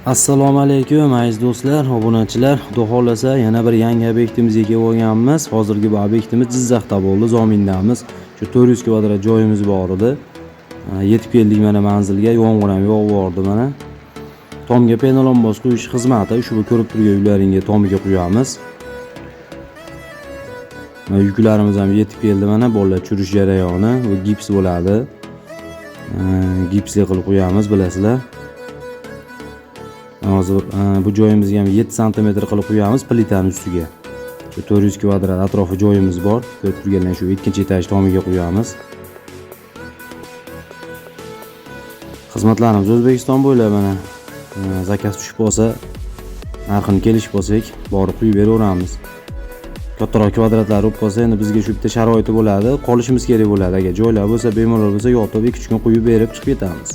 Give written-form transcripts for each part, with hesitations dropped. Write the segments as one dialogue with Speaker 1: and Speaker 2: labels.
Speaker 1: Assalomu alaykum aziz do'stlar, obunachilar. Xudo xolasa yana bir yangi obyektimizga kelib olganmiz. Hozirgi bu obyektimiz Jizzaxda bo'ldi, Zomindamiz. Shu 400 kvadrat joyimiz bor edi. Yetib keldik mana manzilga. Yomg'ir ham yog'ib mana. Tomga penalonboz quyish xizmati ushbu ko'rib turgan uylaringga tomiga quyamiz. Yuklarimiz ham yetib keldi mana. Bolalar tushirish jarayoni, bu gips bo'ladi. Gipsli qilib quyamiz, bilasizlar. Hozir bu joyimizga ham 7 sm qilib qo'yamiz plitani ustiga. Shu 400 kvadrat atrofi joyimiz bor. Ko'rib turganlar shu ikkinchi etaj tomiga qo'yamiz. Xizmatlarimiz O'zbekiston bo'ylab mana zakaz tushib qolsa, narxini kelishib qolsak, borib quyib beraveramiz. Kattaroq kvadratlar bo'lib qolsa, endi bizga shu bitta sharoiti bo'ladi, qolishimiz kerak bo'ladi. Agar joylar bo'lsa, bemalol bo'lsa, yotib 2-3 kun quyib berib chiqib ketamiz.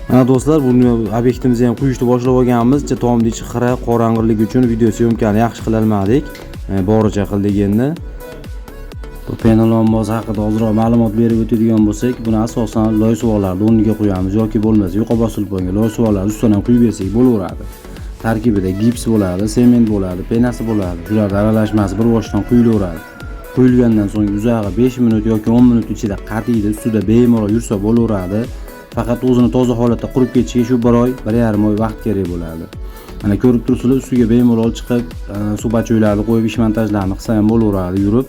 Speaker 1: Mana do'stlar, bu obyektimizni ham quyishni boshlab olganmiz. Tomni ichi xira, qorong'iligi uchun video syomkani yaxshi qila olmadik. Boricha qildik endi. Bu penalonboz haqida ozroq ma'lumot berib o'tadigan bo'lsak, buni asosan loy suvoqlarni o'rniga qo'yamiz yoki bo'lmasa yuqori bosilib qo'ygan loy suvoqlarni ustidan ham quyib bersak bo'laveradi. Tarkibida gips bo'ladi, sement bo'ladi, penasi bo'ladi. Shularning aralashmasi bir boshdan quyilaveradi. Quyilgandan so'ng uzog'i 5 minut yoki 10 minut ichida qatiydi ustida bemalol yursa bo'laveradi. Faqat o'zini toza holatda qurib ketishiga shu 1 oy, 1,5 oy vaqt kerak bo'ladi. Mana ko'rib turibsizlar, ustiga bemalol chiqib, suv bachuylarni qo'yib ish montajlarini qilsa ham bo'laveradi yurib.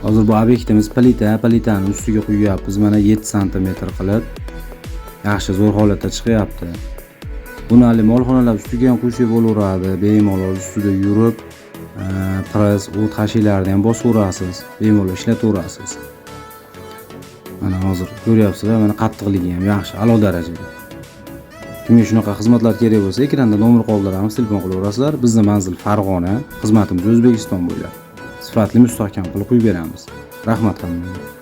Speaker 1: Hozir bu obyektimiz plitani ustiga quyapmiz. Mana 7 sm qilib yaxshi zo'r holatda chiqyapti. Buni hali molxonalar ustiga ham qo'ysa bo'laveradi. Bemalol ustida yurib, press, o't hashilarni ham bosaverasiz, bemalol ishlataverasiz. Mana hozir ko'ryapsizlar, mana qattiqligi ham yaxshi, a'lo darajada. Kimga shunaqa xizmatlar kerak bo'lsa, ekranda nomer qoldiramiz, telefon qilaverasizlar. Bizning manzil Farg'ona, xizmatimiz O'zbekiston bo'ylab. Sifatli, mustahkam qilib qo'yib beramiz. Rahmat qilinglar.